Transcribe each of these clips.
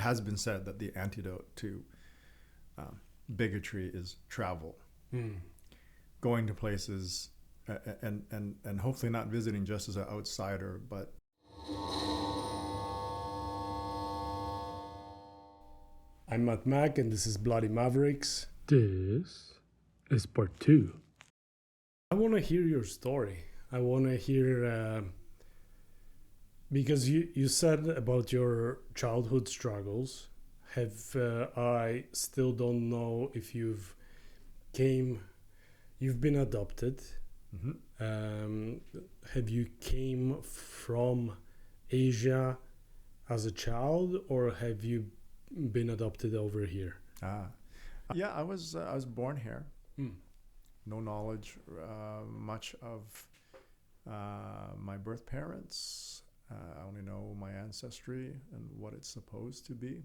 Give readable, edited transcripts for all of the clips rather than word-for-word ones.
has been said that the antidote to bigotry is travel, going to places, and hopefully not visiting just as an outsider, but I'm Matt Mack, and this is Bloody Mavericks. This is part 2. I want to hear your story. I want to hear, because you said about your childhood struggles. I still don't know if you've been adopted. Have you came from Asia as a child, or have you been adopted over here? Yeah, I was born here. No knowledge much of my birth parents. I only know my ancestry and what it's supposed to be.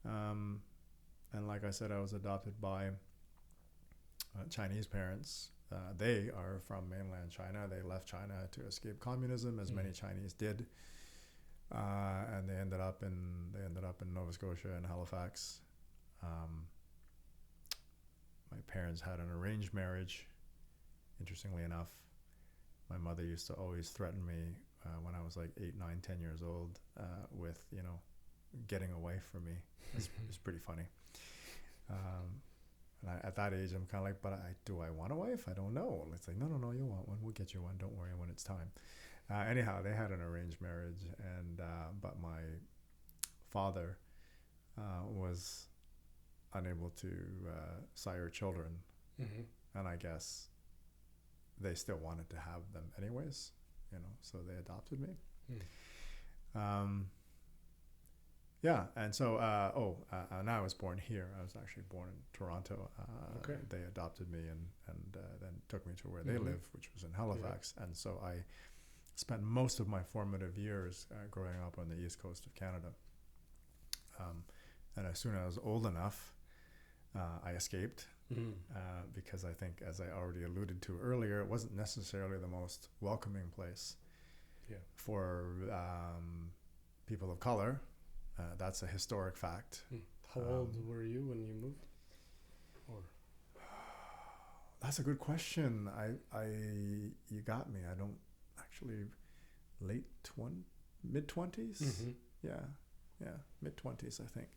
And like I said, I was adopted by Chinese parents. They are from mainland China. They left China to escape communism, as many Chinese did, and they ended up in Nova Scotia and Halifax. My parents had an arranged marriage. Interestingly enough, my mother used to always threaten me when I was like 8, 9, 10 years old with, getting away from me. It's pretty funny. And at that age, I'm kind of like, but do I want a wife? I don't know. It's like, no, you want one. We'll get you one. Don't worry when it's time. Anyhow, they had an arranged marriage, and but my father was unable to sire children, and I guess they still wanted to have them anyways, so they adopted me. Yeah, and so now I was born here. I was actually born in Toronto. Okay. They adopted me and then took me to where they live, which was in Halifax. And so I spent most of my formative years growing up on the east coast of Canada. And as soon as I was old enough, I escaped because I think, as I already alluded to earlier, it wasn't necessarily the most welcoming place for people of color. That's a historic fact. How old were you when you moved? That's a good question. You got me. I don't actually mid-20s. Yeah, mid-20s, I think.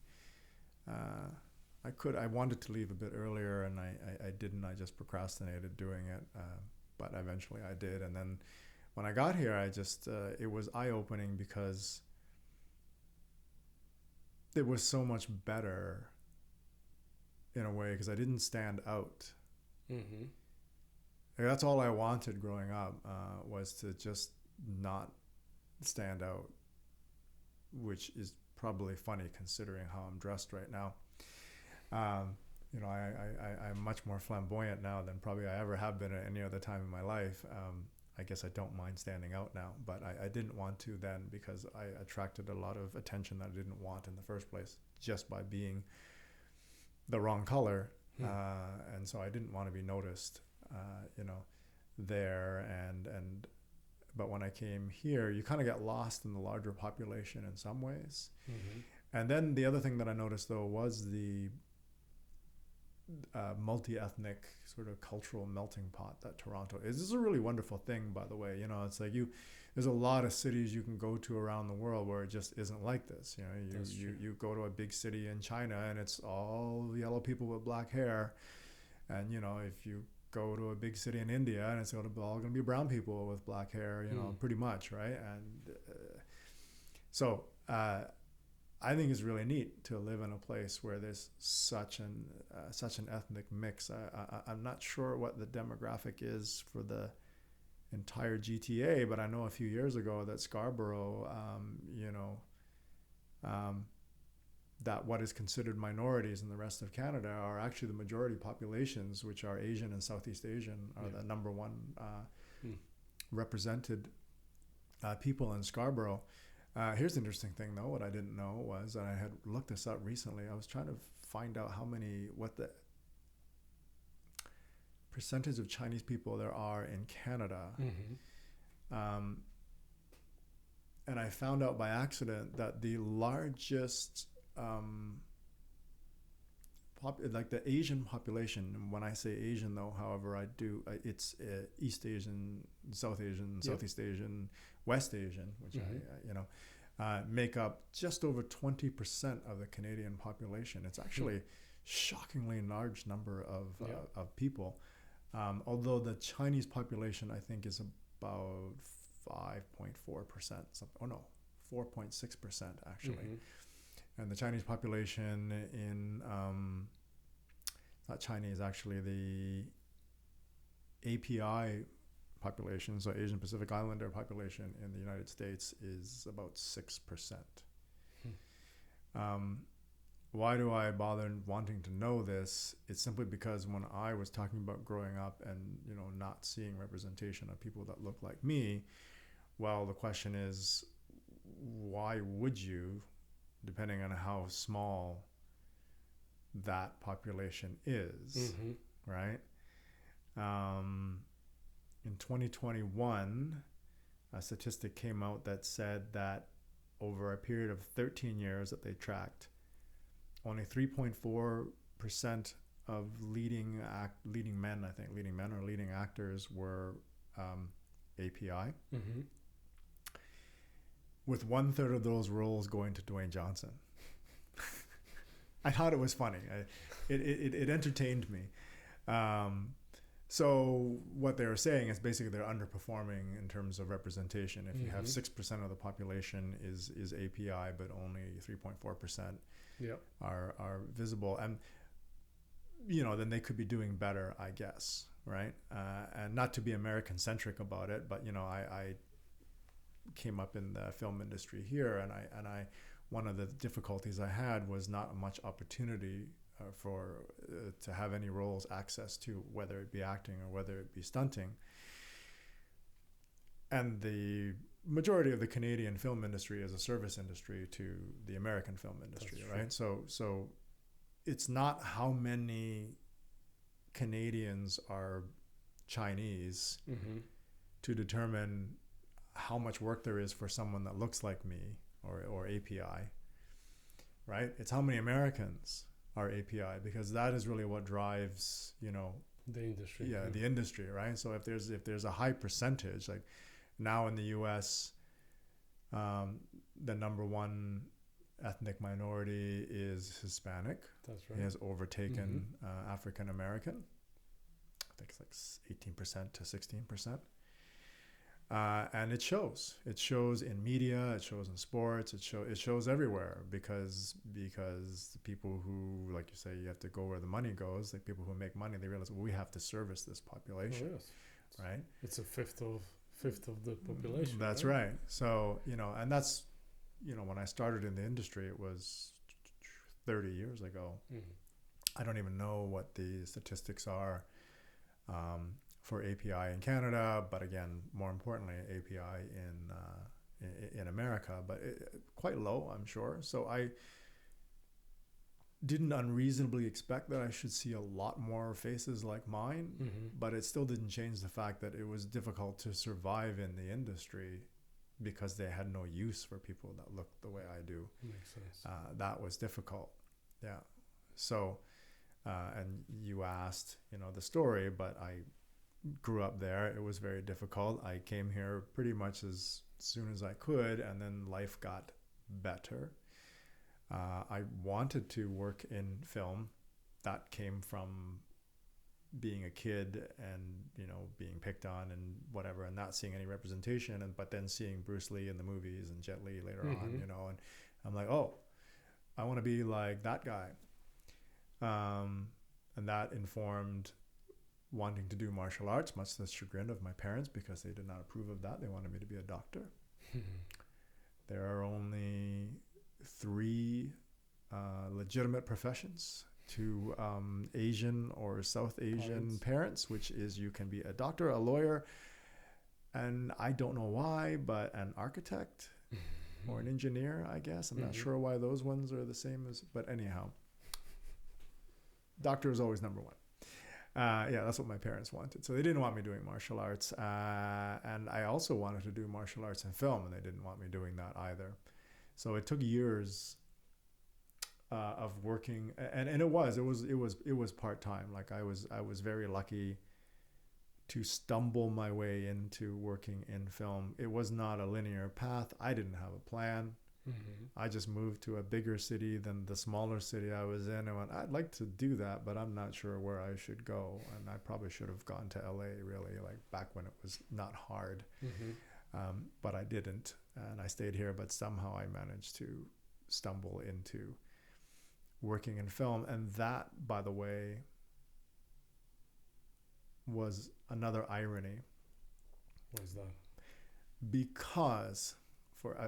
I wanted to leave a bit earlier, and I didn't. I just procrastinated doing it, but eventually I did. And then when I got here, it was eye-opening because it was so much better in a way, because I didn't stand out. That's all I wanted growing up, was to just not stand out, which is probably funny considering how I'm dressed right now. I'm much more flamboyant now than probably I ever have been at any other time in my life. I guess I don't mind standing out now, but I didn't want to then, because I attracted a lot of attention that I didn't want in the first place just by being the wrong color. And so I didn't want to be noticed, there. But when I came here, you kind of get lost in the larger population in some ways. And then the other thing that I noticed, though, was the multi-ethnic sort of cultural melting pot that Toronto is. This is a really wonderful thing, by the way. It's like there's a lot of cities you can go to around the world where it just isn't like this. You go to a big city in China and it's all yellow people with black hair, and if you go to a big city in India and it's all going to be brown people with black hair, pretty much, right? And so I think it's really neat to live in a place where there's such an ethnic mix. I'm not sure what the demographic is for the entire GTA, but I know a few years ago that Scarborough, that what is considered minorities in the rest of Canada are actually the majority populations, which are Asian and Southeast Asian, are the number one represented people in Scarborough. Here's the interesting thing, though. What I didn't know was, and I had looked this up recently, I was trying to find out what the percentage of Chinese people there are in Canada. and I found out by accident that the largest like the Asian population, and when I say Asian though, however, it's East Asian, South Asian, Southeast Asian, West Asian, which make up just over 20% of the Canadian population. It's actually shockingly large number of people. Although the Chinese population, I think, is about 5.4%. 4.6% actually. And the Chinese population in, not Chinese, actually, the API population, so Asian Pacific Islander population in the United States, is about 6%. Why do I bother wanting to know this? It's simply because when I was talking about growing up and, not seeing representation of people that look like me, well, the question is, why would you, depending on how small that population is, right? In 2021, a statistic came out that said that over a period of 13 years that they tracked, only 3.4% of leading men or leading actors were API. With 1/3 of those roles going to Dwayne Johnson. I thought it was funny. It entertained me. So what they were saying is basically they're underperforming in terms of representation. If you have 6% of the population is API, but only 3.4% are visible, and then they could be doing better, I guess, right? And not to be American centric about it, but I came up in the film industry here, and I one of the difficulties I had was not much opportunity to have any roles access to, whether it be acting or whether it be stunting. And the majority of the Canadian film industry is a service industry to the American film industry, right? So it's not how many Canadians are Chinese to determine how much work there is for someone that looks like me or API, right? It's how many Americans are API, because that is really what drives, the industry. The industry, right? So if there's a high percentage, like now in the US, the number one ethnic minority is Hispanic. That's right. It has overtaken African American. I think it's like 18% to 16%. And it shows. It shows in media. It shows in sports. It shows everywhere, because the people who, like you say, you have to go where the money goes. Like people who make money, they realize, well, we have to service this population, right? It's a fifth of the population. That's right. So and that's when I started in the industry, it was 30 years ago. I don't even know what the statistics are for API in Canada, but again, more importantly, API in America, but quite low, I'm sure. So I didn't unreasonably expect that I should see a lot more faces like mine, but it still didn't change the fact that it was difficult to survive in the industry because they had no use for people that looked the way I do. Makes sense. That was difficult. Yeah. So, and you asked, the story, but I grew up there. It was very difficult. I came here pretty much as soon as I could, and then life got better. I wanted to work in film. That came from being a kid and being picked on and whatever, and not seeing any representation, but then seeing Bruce Lee in the movies and Jet Li later on, and I'm like, oh, I want to be like that guy. And that informed wanting to do martial arts, much to the chagrin of my parents, because they did not approve of that. They wanted me to be a doctor. There are only 3 legitimate professions to Asian or South Asian parents, which is you can be a doctor, a lawyer, and I don't know why, but an architect or an engineer, I guess. I'm not sure why those ones are the same as, but anyhow, doctor is always number 1. Yeah, that's what my parents wanted. So they didn't want me doing martial arts. And I also wanted to do martial arts in film, and they didn't want me doing that either. So it took years of working, and it was part-time. Like I was very lucky to stumble my way into working in film. It was not a linear path. I didn't have a plan. I just moved to a bigger city than the smaller city I was in, and went, I'd like to do that, but I'm not sure where I should go. And I probably should have gone to LA, really, like back when it was not hard. But I didn't, and I stayed here. But somehow I managed to stumble into working in film. And that, by the way, was another irony. What is that? Because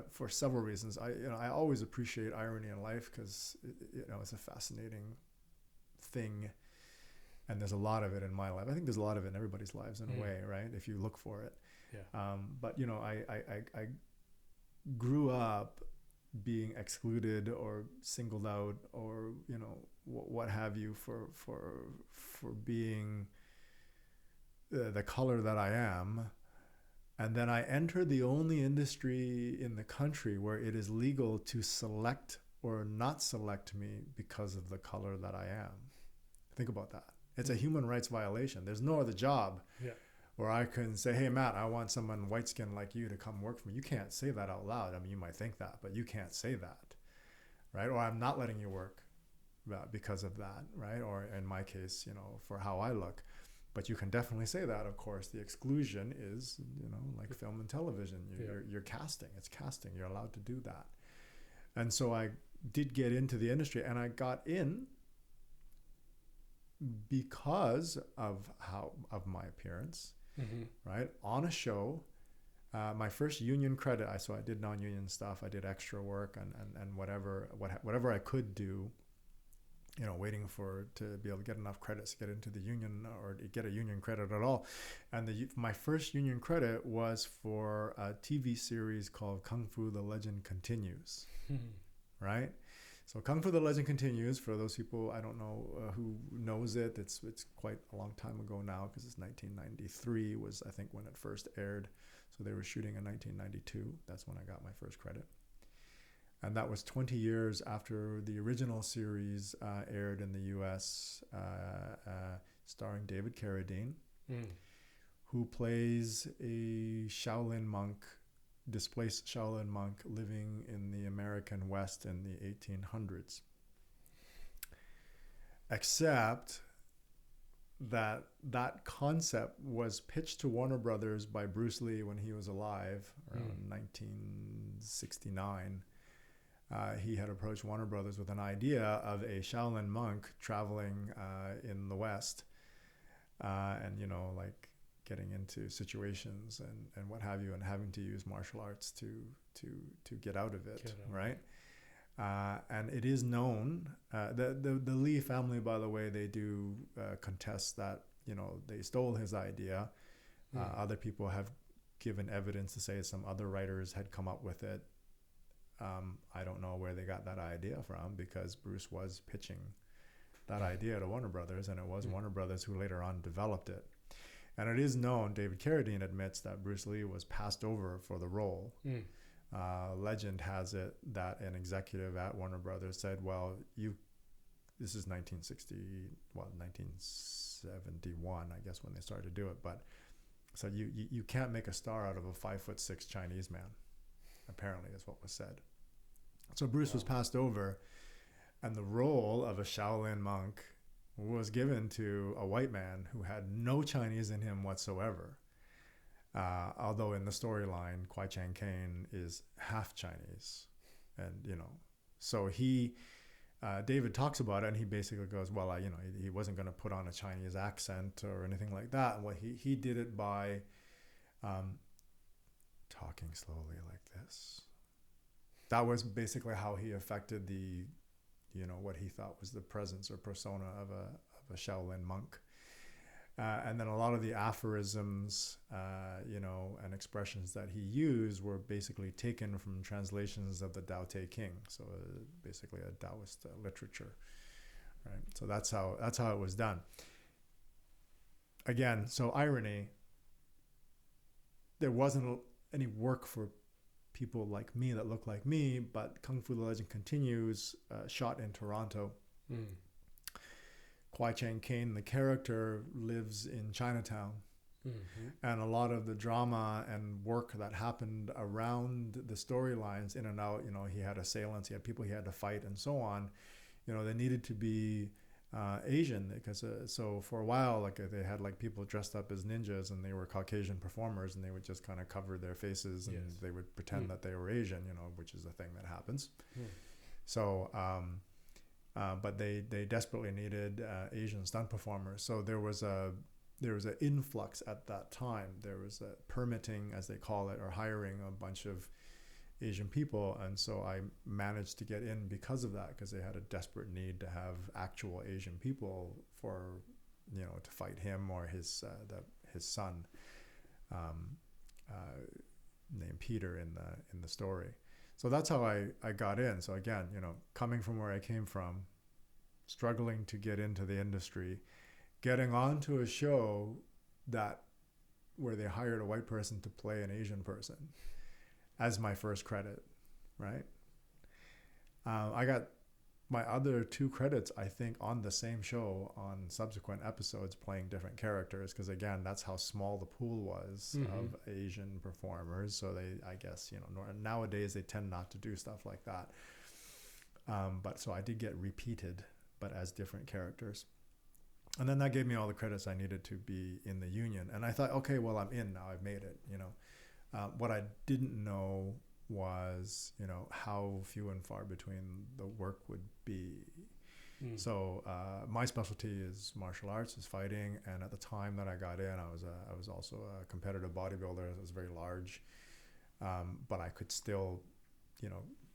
for several reasons, I always appreciate irony in life, because it's a fascinating thing, and there's a lot of it in my life. I think there's a lot of it in everybody's lives in a way, right? If you look for it. Yeah. But I grew up being excluded or singled out, or what have you, for being the color that I am. And then I entered the only industry in the country where it is legal to select or not select me because of the color that I am. Think about that. It's a human rights violation. There's no other job where I can say, hey, Matt, I want someone white skinned like you to come work for me. You can't say that out loud. I mean, you might think that, but you can't say that, right? Or I'm not letting you work because of that, right? Or in my case, for how I look. But you can definitely say that, of course. The exclusion is, like film and television. You're casting. It's casting. You're allowed to do that. And so I did get into the industry, and I got in because of my appearance, right? On a show, my first union credit. So I did non-union stuff. I did extra work and whatever I could do. Waiting to be able to get enough credits to get into the union or to get a union credit at all. And my first union credit was for a TV series called Kung Fu: The Legend Continues, right? So Kung Fu: The Legend Continues, for those people I don't know who knows it, it's quite a long time ago now, because it's 1993 was, I think, when it first aired. So they were shooting in 1992. That's when I got my first credit. And that was 20 years after the original series aired in the U.S., starring David Carradine, who plays a Shaolin monk, displaced Shaolin monk living in the American West in the 1800s. Except that concept was pitched to Warner Brothers by Bruce Lee when he was alive, around 1969. He had approached Warner Brothers with an idea of a Shaolin monk traveling in the West, and like getting into situations and what have you, and having to use martial arts to get out of it, right? And it is known, the Lee family, by the way, they do contest that they stole his idea. Other people have given evidence to say some other writers had come up with it. I don't know where they got that idea from, because Bruce was pitching that idea to Warner Brothers, and it was Warner Brothers who later on developed it. And it is known, David Carradine admits, that Bruce Lee was passed over for the role. Legend has it that an executive at Warner Brothers said, well, this is 1971, I guess, when they started to do it, but said you can't make a star out of a 5'6" Chinese man. Apparently, is what was said. So Bruce was passed over, and the role of a Shaolin monk was given to a white man who had no Chinese in him whatsoever. Although in the storyline, Kwai Chang Caine is half Chinese, and so David talks about it, and he basically goes, well, he wasn't going to put on a Chinese accent or anything like that. Well, he did it by talking slowly like this. That was basically how he affected the, what he thought was the presence or persona of a Shaolin monk. And then a lot of the aphorisms, and expressions that he used were basically taken from translations of the Tao Te King. So basically a Taoist literature, right? So that's how it was done. again, so irony, there wasn't any work for people like me that look like me, but Kung Fu the Legend Continues, shot in Toronto. Kwai Chang Caine, the character, lives in Chinatown. And a lot of the drama and work that happened around the storylines in and out, he had assailants, he had people he had to fight and so on, they needed to be Asian, because so for a while, like, they had like people dressed up as ninjas, and they were Caucasian performers, and they would just kind of cover their faces, and they would pretend that they were Asian, which is a thing that happens. So but they desperately needed Asian stunt performers. So there was an influx at that time. There was a permitting, as they call it, or hiring a bunch of Asian people, and so I managed to get in because of that, because they had a desperate need to have actual Asian people for, to fight him or his son, named Peter in the story. So that's how I got in. So again, coming from where I came from, struggling to get into the industry, getting onto a show where they hired a white person to play an Asian person as my first credit, right? I got my other 2 credits, I think, on the same show on subsequent episodes, playing different characters, because again, that's how small the pool was of Asian performers. So I guess, nowadays they tend not to do stuff like that. But so I did get repeated, but as different characters. And then that gave me all the credits I needed to be in the union. And I thought, okay, well, I'm in now, I've made it, What I didn't know was, how few and far between the work would be. So my specialty is martial arts, is fighting. And at the time that I got in, I was also a competitive bodybuilder. I was very large, but I could still,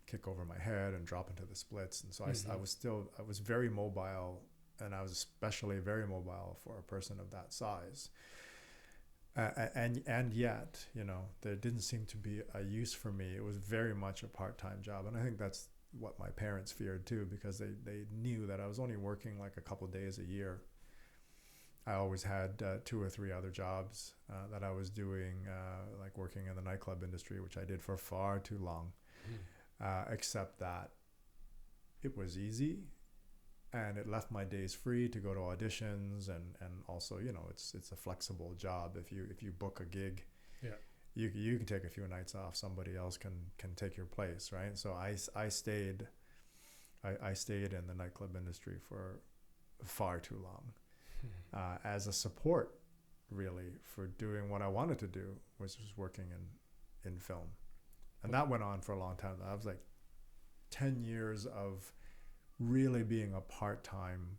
kick over my head and drop into the splits. And so I was very mobile, and I was especially very mobile for a person of that size. And yet, there didn't seem to be a use for me. It was very much a part-time job. And I think that's what my parents feared too, because they knew that I was only working like a couple days a year. I always had 2 or 3 other jobs that I was doing, like working in the nightclub industry, which I did for far too long, except that it was easy. And it left my days free to go to auditions, and also, it's a flexible job. If you book a gig, you can take a few nights off. Somebody else can take your place, right? So I stayed in the nightclub industry for far too long, as a support, really, for doing what I wanted to do, which was working in film, and that went on for a long time. I was like 10 years of really being a part-time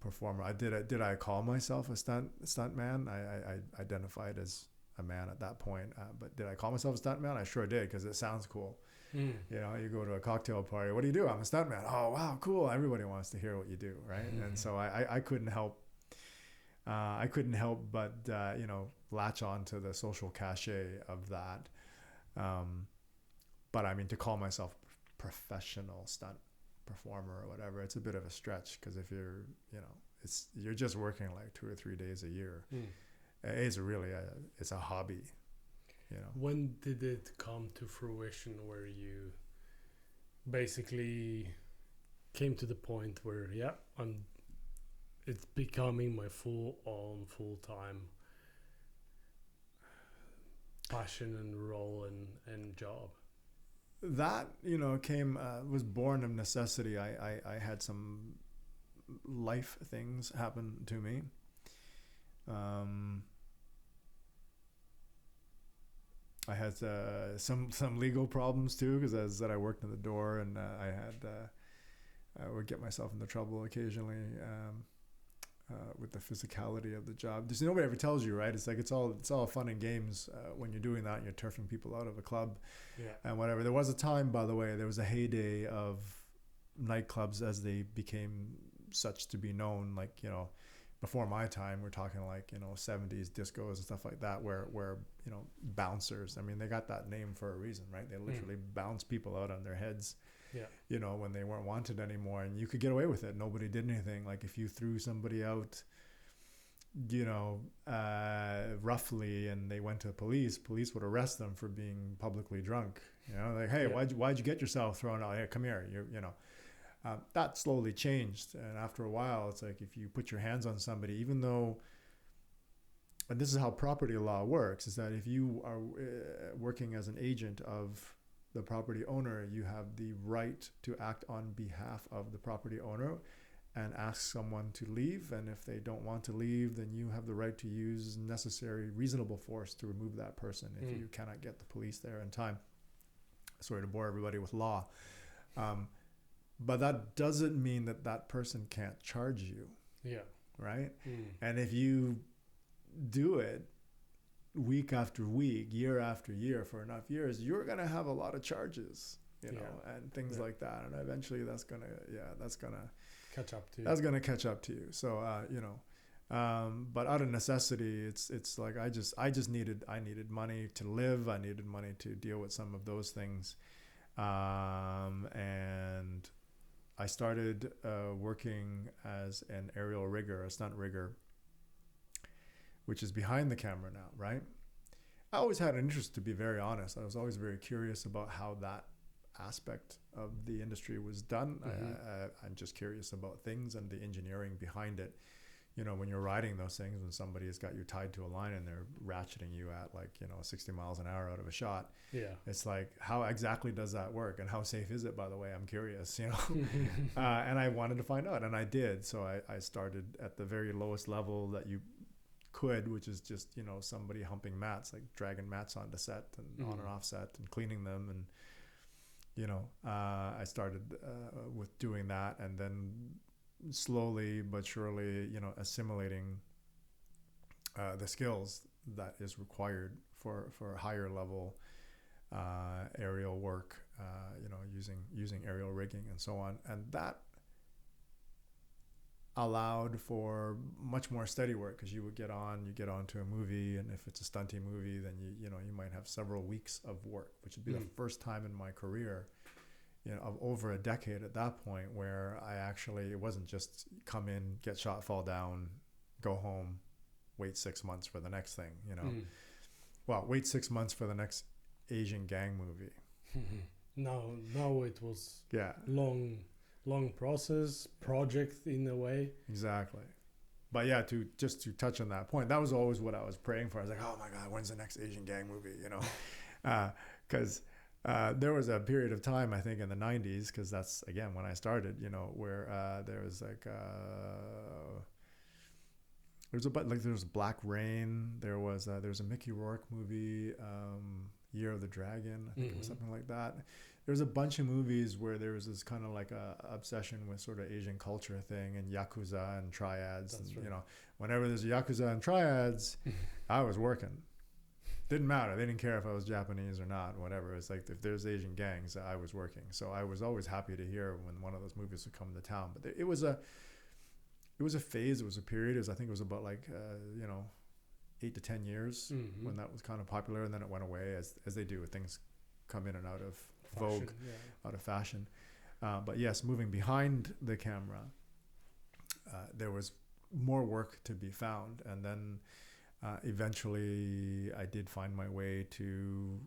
performer. Did I call myself a stunt man? I identified as a man at that point, but did I call myself a stunt man? I sure did, because it sounds cool. You go to a cocktail party, what do you do? I'm a stunt man. Oh wow, cool. Everybody wants to hear what you do, right? And so I couldn't help but latch on to the social cachet of that. But I mean, to call myself professional stunt performer or whatever, it's a bit of a stretch, because if you're you're just working like 2 or 3 days a year. It's really it's a hobby. When did it come to fruition where you basically came to the point where it's becoming my full-time passion and role and job? That was born of necessity. I had some life things happen to me. I had some legal problems too, because as I worked in the door, and I would get myself into trouble occasionally with the physicality of the job. Just nobody ever tells you, right? It's like it's all fun and games when you're doing that and you're turfing people out of a club, and whatever. There was a time, by the way, there was a heyday of nightclubs as they became such to be known. Like before my time, we're talking like 70s discos and stuff like that, where bouncers. I mean, they got that name for a reason, right? They literally bounce people out on their heads. When they weren't wanted anymore, and you could get away with it. Nobody did anything. Like if you threw somebody out roughly, and they went to police would arrest them for being publicly drunk. Like, hey, Yeah. why'd you get yourself thrown out? Hey, come here. That slowly changed, and after a while, it's like if you put your hands on somebody, even though, and this is how property law works, is that if you are working as an agent of the property owner, you have the right to act on behalf of the property owner and ask someone to leave. And if they don't want to leave, then you have the right to use necessary reasonable force to remove that person if you cannot get the police there in time. Sorry to bore everybody with law. But that doesn't mean that that person can't charge you. Yeah. Right? And if you do it week after week, year after year for enough years, you're going to have a lot of charges, and things like that. And eventually that's going to catch up to you. That's going to catch up to you. So, but out of necessity, it's like I needed money to live. I needed money to deal with some of those things. And I started working as an aerial rigger, a stunt rigger, which is behind the camera now, right? I always had an interest, to be very honest. I was always very curious about how that aspect of the industry was done. I'm just curious about things and the engineering behind it. When you're riding those things, when somebody has got you tied to a line and they're ratcheting you at 60 miles an hour out of a shot. Yeah. It's like, how exactly does that work? And how safe is it, by the way? I'm curious, and I wanted to find out, and I did. So I started at the very lowest level that you could, which is just, somebody humping mats, like dragging mats onto set and on and off set and cleaning them. And, I started with doing that, and then slowly but surely, assimilating the skills that is required for higher level aerial work, using aerial rigging and so on. And that allowed for much more steady work, because you get onto a movie, and if it's a stunty movie, then you might have several weeks of work, which would be the first time in my career, of over a decade at that point, where it wasn't just come in, get shot, fall down, go home, wait 6 months for the next thing, Well, wait 6 months for the next Asian gang movie. No, it was long project in a way. Exactly. But yeah, to touch on that point, that was always what I was praying for. I was like, oh my God, when's the next Asian gang movie? Because there was a period of time, I think in the 90s, because that's again when I started, where there was there was Black Rain, there was a Mickey Rourke movie, Year of the Dragon, I think it was something like that. There's a bunch of movies where there was this kind of like a obsession with sort of Asian culture thing, and Yakuza and triads. That's and, right. Whenever there's Yakuza and triads, I was working. Didn't matter. They didn't care if I was Japanese or not, whatever. It's like if there's Asian gangs, I was working. So I was always happy to hear when one of those movies would come to town. But it was a phase. It was a period. I think it was about 8 to 10 years when that was kind of popular, and then it went away as they do. Things come in and out of vogue, out of fashion. But yes, moving behind the camera, there was more work to be found. And then eventually I did find my way to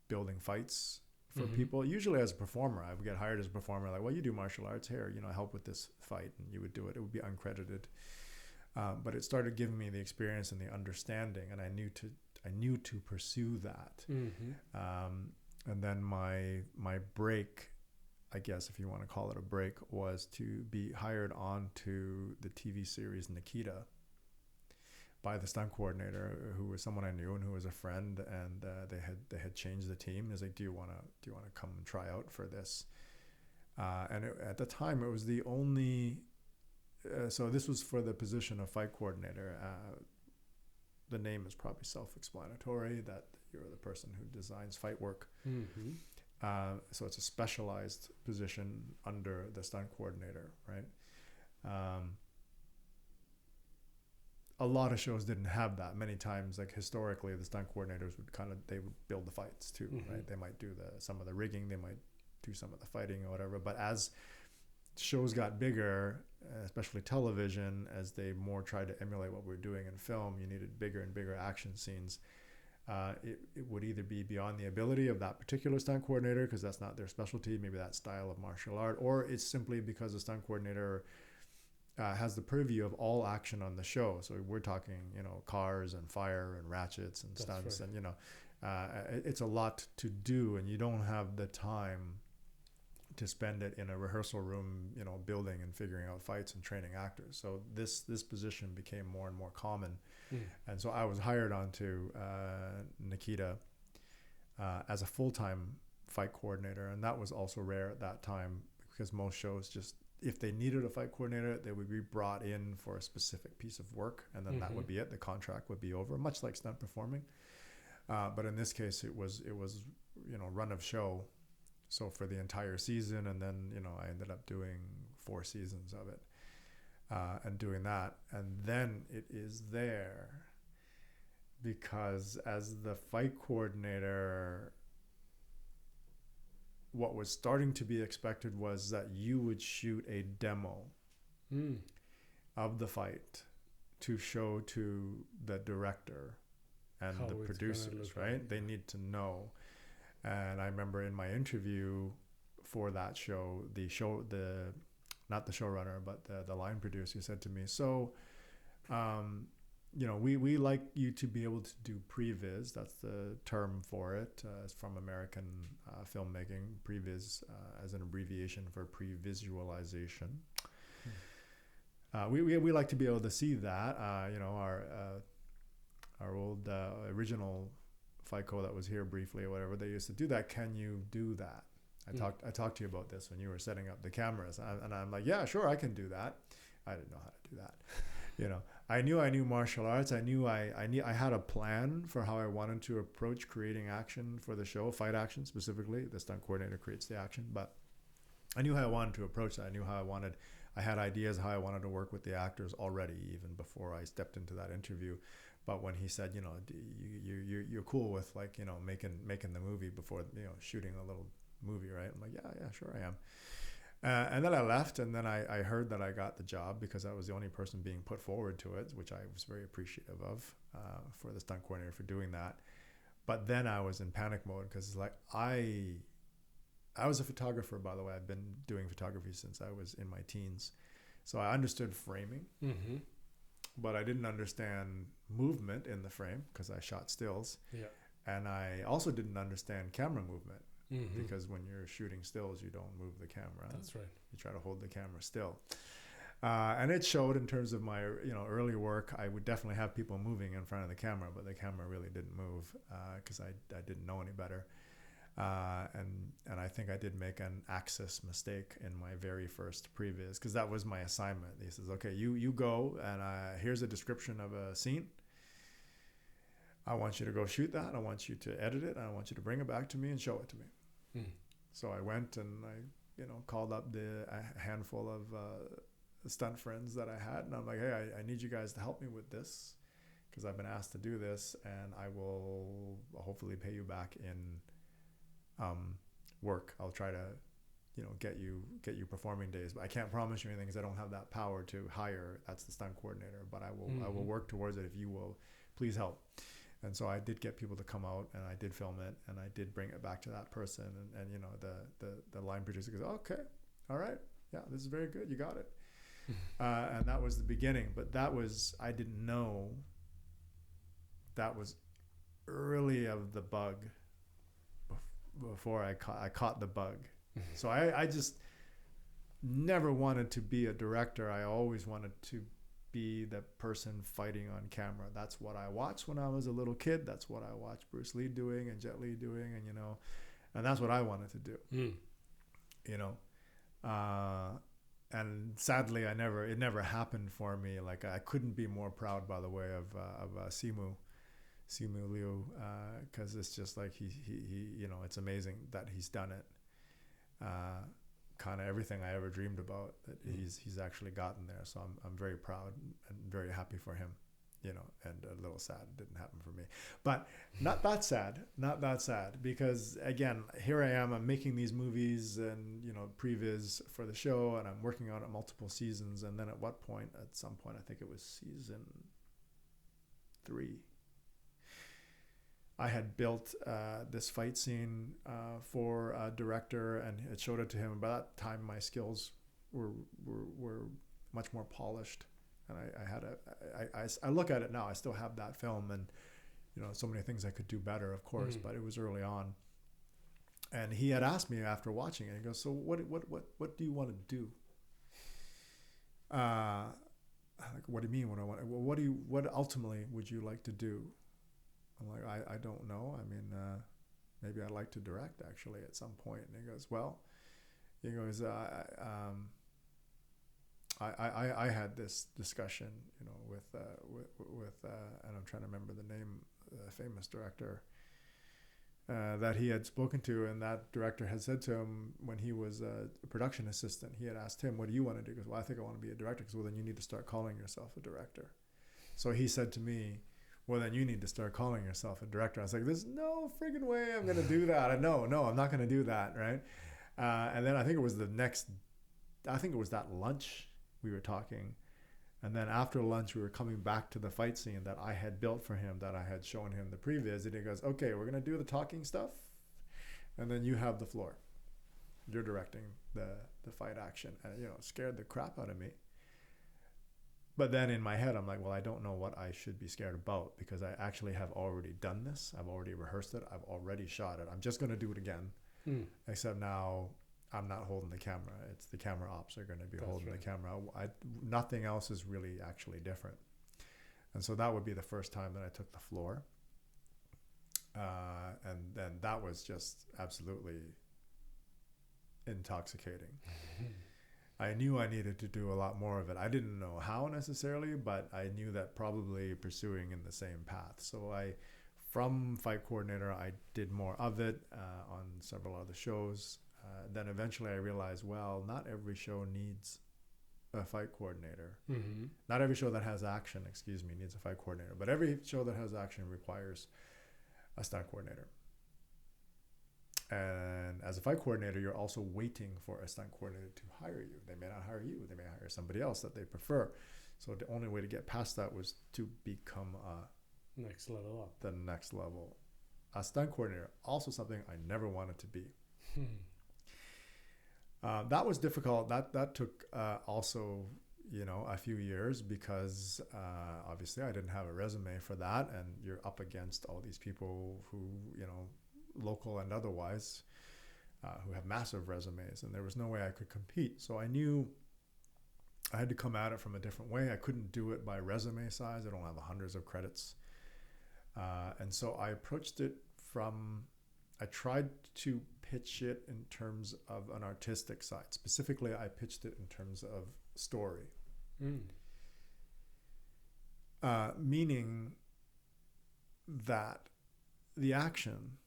building fights for people, usually as a performer. I would get hired as a performer, like, well, you do martial arts here, help with this fight, and you would do it. It would be uncredited. But it started giving me the experience and the understanding, and I knew to pursue that. And then my break, I guess if you want to call it a break, was to be hired on to the TV series Nikita by the stunt coordinator, who was someone I knew and who was a friend, and they had changed the team. He was like, do you want to come and try out for this? And at the time, it was the only. So this was for the position of fight coordinator. The name is probably self-explanatory, that you're the person who designs fight work. So it's a specialized position under the stunt coordinator, right? A lot of shows didn't have that. Many times, like historically, the stunt coordinators would build the fights too, right? They might do some of the rigging, they might do some of the fighting or whatever. But as shows got bigger, especially television, as they more tried to emulate what we were doing in film, you needed bigger and bigger action scenes. It would either be beyond the ability of that particular stunt coordinator because that's not their specialty, maybe that style of martial art, or it's simply because the stunt coordinator has the purview of all action on the show. So we're talking, cars and fire and ratchets and stunts, right. And it's a lot to do, and you don't have the time to spend it in a rehearsal room, building and figuring out fights and training actors. So this position became more and more common. And so I was hired onto Nikita as a full-time fight coordinator, and that was also rare at that time because most shows just, if they needed a fight coordinator, they would be brought in for a specific piece of work, and then that would be it. The contract would be over, much like stunt performing. But in this case, it was run of show. So for the entire season, and then I ended up doing 4 seasons of it, and doing that, and then it is there because as the fight coordinator, what was starting to be expected was that you would shoot a demo of the fight to show to the director and the producers, right? They need to know. And I remember in my interview for that show, not the showrunner, but the line producer said to me, so, we like you to be able to do previs. That's the term for it. It's from American filmmaking, previs as an abbreviation for pre-visualization. We like to be able to see that. Our old original FICO that was here briefly or whatever, they used to do that. Can you do that? I talked to you about this when you were setting up the cameras, and I'm like, yeah, sure, I can do that. I didn't know how to do that. I knew martial arts. I knew I had a plan for how I wanted to approach creating action for the show, fight action specifically. The stunt coordinator creates the action, but I knew how I wanted to approach that. I had ideas how I wanted to work with the actors already, even before I stepped into that interview. But when he said, you're cool with making the movie before, shooting a little movie, right? I'm like, yeah, sure I am. And then I left, and then I heard that I got the job because I was the only person being put forward to it, which I was very appreciative of for the stunt coordinator for doing that. But then I was in panic mode because I was a photographer, by the way. I've been doing photography since I was in my teens. So I understood framing. But I didn't understand movement in the frame because I shot stills. Yeah. And I also didn't understand camera movement because when you're shooting stills, you don't move the camera. That's right. You try to hold the camera still. And it showed in terms of my early work. I would definitely have people moving in front of the camera, but the camera really didn't move because I didn't know any better. And I think I did make an axis mistake in my very first previs because that was my assignment. He says, okay, you go, and here's a description of a scene. I want you to go shoot that. I want you to edit it. I want you to bring it back to me and show it to me. So I went and I called up a handful of stunt friends that I had, and I'm like, hey, I need you guys to help me with this because I've been asked to do this, and I will hopefully pay you back in work. I'll try to get you performing days, but I can't promise you anything because I don't have that power to hire. That's the stunt coordinator, but I will work towards it if you will please help. And so I did get people to come out, and I did film it, and I did bring it back to that person, and the line producer goes, okay, all right, yeah, this is very good, you got it. And that was the beginning, but I didn't know that was early of the bug before I caught the bug. So I just never wanted to be a director. I always wanted to be the person fighting on camera. That's what I watched when I was a little kid. That's what I watched Bruce Lee doing and Jet Li doing, and that's what I wanted to do. And sadly, it never happened for me. Like, I couldn't be more proud, by the way, of Simu Liu, because it's just like he it's amazing that he's done it. Kind of everything I ever dreamed about, that he's actually gotten there. So I'm very proud and very happy for him. you know, and a little sad it didn't happen for me, but not that sad, because again, here I am, I'm making these movies and, you know, previs for the show, and I'm working on it multiple seasons. And then at some point, I think it was season 3, I had built this fight scene for a director, and it showed it to him. By that time, my skills were much more polished, and I look at it now. I still have that film, and you know, so many things I could do better, of course, but it was early on. And he had asked me after watching it. He goes, "So what do you want to do?" Like, what do you mean? What ultimately would you like to do? I'm like, I don't know. I mean, maybe I'd like to direct actually at some point. And he goes, well, I had this discussion, you know, with and I'm trying to remember the name, the famous director that he had spoken to, and that director had said to him when he was a production assistant, he had asked him, what do you want to do? He goes, well, I think I want to be a director. Because, well, then you need to start calling yourself a director. So he said to me, well, then you need to start calling yourself a director. I was like, there's no friggin' way I'm going to do that. No, I'm not going to do that, right? And then I think it was that lunch we were talking. And then after lunch, we were coming back to the fight scene that I had built for him, that I had shown him the previs. And he goes, okay, we're going to do the talking stuff, and then you have the floor. You're directing the fight action. And, you know, it scared the crap out of me. But then in my head, I'm like, well, I don't know what I should be scared about, because I actually have already done this. I've already rehearsed it. I've already shot it. I'm just going to do it again. Except now I'm not holding the camera. It's the camera ops are going to be holding the camera. Nothing else is really actually different. And so that would be the first time that I took the floor. And then that was just absolutely intoxicating. I knew I needed to do a lot more of it. I didn't know how necessarily, but I knew that probably pursuing in the same path. So from Fight Coordinator, I did more of it on several other shows. Then eventually I realized, well, not every show needs a fight coordinator. Not every show that has action, needs a fight coordinator. But every show that has action requires a stunt coordinator. And as a fight coordinator, you're also waiting for a stunt coordinator to hire you. They may not hire you. They may hire somebody else that they prefer. So the only way to get past that was to become next level up. The next level. A stunt coordinator, also something I never wanted to be. That was difficult. That took also, you know, a few years, because obviously I didn't have a resume for that, and you're up against all these people who, you know, local and otherwise, who have massive resumes, and there was no way I could compete. So I knew I had to come at it from a different way. I couldn't do it by resume size. I don't have hundreds of credits. And so I approached it I tried to pitch it in terms of an artistic side. Specifically, I pitched it in terms of story. Meaning that the action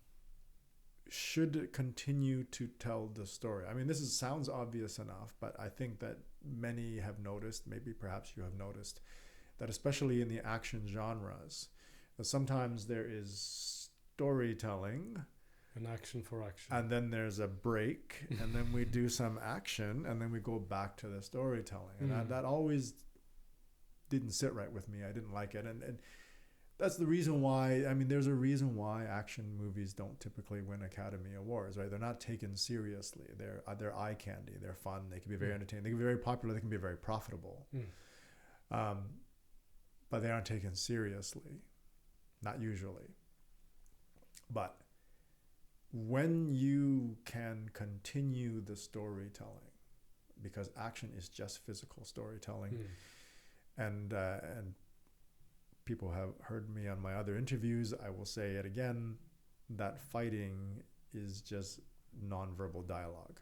should continue to tell the story. I mean, sounds obvious enough, but I think that many have noticed, maybe perhaps you have noticed, that especially in the action genres, sometimes there is storytelling, an action for action, and then there's a break, and then we do some action, and then we go back to the storytelling. And that always didn't sit right with me. I didn't like it. And that's the reason why, I mean, there's a reason why action movies don't typically win Academy Awards, right? They're not taken seriously. They're eye candy. They're fun. They can be very entertaining. They can be very popular. They can be very profitable. But they aren't taken seriously. Not usually. But when you can continue the storytelling, because action is just physical storytelling, and people have heard me on my other interviews, I will say it again, that fighting is just nonverbal dialogue,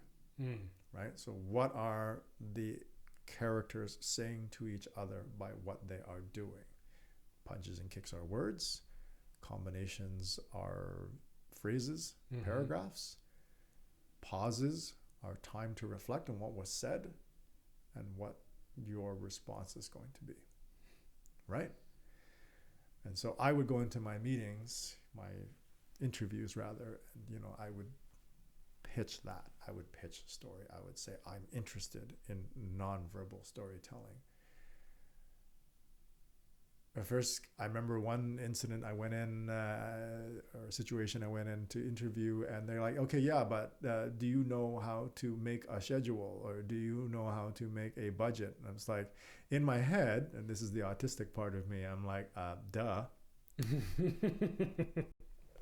right? So what are the characters saying to each other by what they are doing? Punches and kicks are words. Combinations are phrases, paragraphs. Pauses are time to reflect on what was said and what your response is going to be, right? And so I would go into my meetings, my interviews rather, and, you know, I would pitch that. I would pitch a story. I would say, I'm interested in nonverbal storytelling. At first, I remember one incident I went in, or a situation I went in to interview, and they're like, okay, yeah, but do you know how to make a schedule, or do you know how to make a budget? And I was like, in my head, and this is the autistic part of me, I'm like, duh.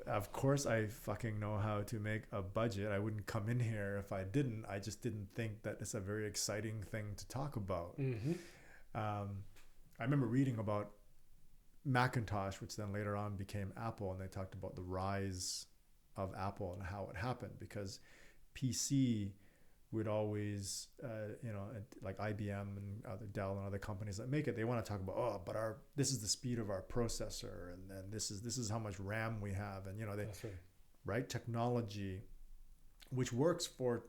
Of course I fucking know how to make a budget. I wouldn't come in here if I didn't. I just didn't think that it's a very exciting thing to talk about. Mm-hmm. I remember reading about Macintosh, which then later on became Apple, and they talked about the rise of Apple and how it happened, because PC would always, you know, like IBM and other Dell and other companies that make it, they want to talk about, oh, but this is the speed of our processor, and then this is how much RAM we have, and, you know, That's right, technology, which works for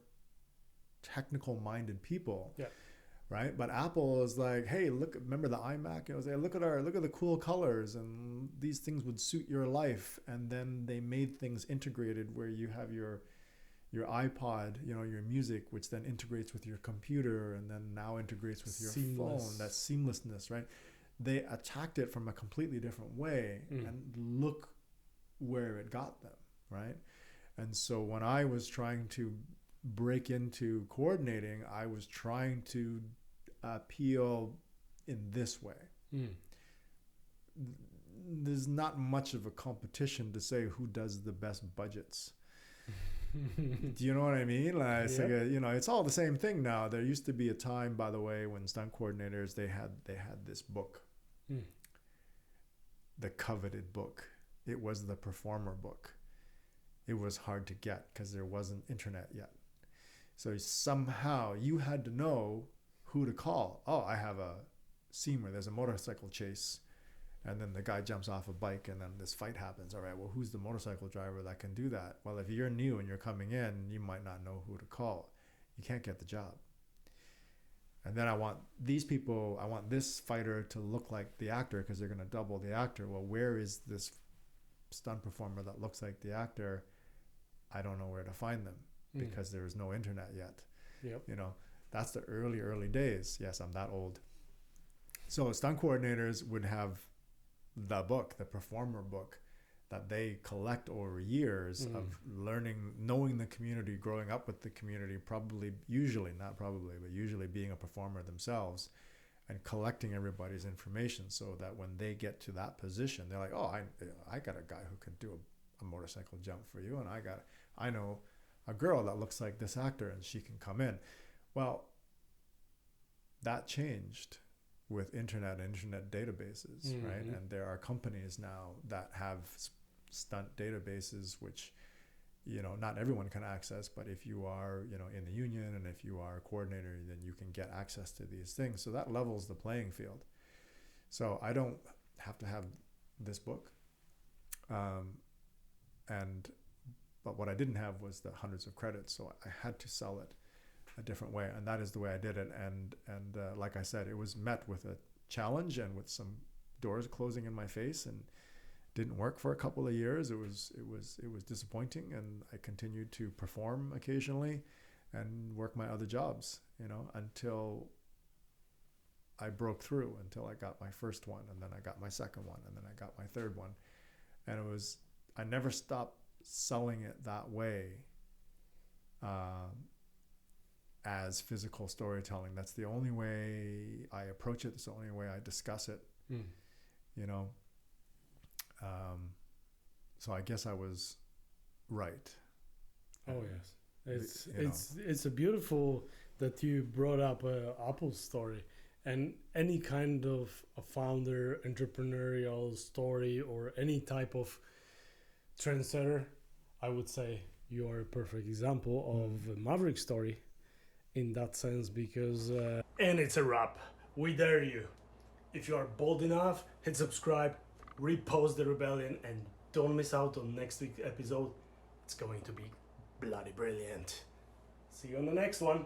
technical minded people. Yeah. Right, but Apple is like, hey, look, remember the iMac? It was like, look at the cool colors, and these things would suit your life. And then they made things integrated where you have your iPod, you know, your music, which then integrates with your computer, and then now integrates with your phone. That seamlessness, right? They attacked it from a completely different way, and look where it got them, right? And so when I was trying to break into coordinating, I was trying to appeal in this way. There's not much of a competition to say who does the best budgets. Do you know what I mean? Like, it's like you know, it's all the same thing now. There used to be a time, by the way, when stunt coordinators, they had this book, the coveted book. It was the performer book. It was hard to get because there wasn't internet yet. So somehow you had to know who to call. Oh, I have a scene where there's a motorcycle chase, and then the guy jumps off a bike, and then this fight happens. All right, well, who's the motorcycle driver that can do that? Well, if you're new and you're coming in, you might not know who to call. You can't get the job. And then I want this fighter to look like the actor because they're going to double the actor. Well, where is this stunt performer that looks like the actor? I don't know where to find them because there is no internet yet. Yep. You know, that's the early days. Yes, I'm that old. So stunt coordinators would have the book, the performer book, that they collect over years of learning, knowing the community, growing up with the community, usually being a performer themselves, and collecting everybody's information so that when they get to that position, they're like, oh, I got a guy who can do a motorcycle jump for you, and I know a girl that looks like this actor, and she can come in. Well, that changed with internet databases, right? And there are companies now that have stunt databases, which, you know, not everyone can access, but if you are, you know, in the union and if you are a coordinator, then you can get access to these things. So that levels the playing field. So I don't have to have this book. But what I didn't have was the hundreds of credits. So I had to sell it a different way. And that is the way I did it. And like I said, it was met with a challenge and with some doors closing in my face, and didn't work for a couple of years. It was disappointing, and I continued to perform occasionally and work my other jobs, you know, until I broke through, until I got my first one, and then I got my second one, and then I got my third one. And I never stopped selling it that way, as physical storytelling. That's the only way I approach it. It's the only way I discuss it, you know. So I guess I was right. Oh yes, it's a beautiful that you brought up Apple's story, and any kind of a founder entrepreneurial story or any type of trendsetter. I would say you are a perfect example of a Maverick story in that sense, because and it's a wrap. We dare you. If you are bold enough, hit subscribe, repost the rebellion, and don't miss out on next week's episode. It's going to be bloody brilliant. See you on the next one.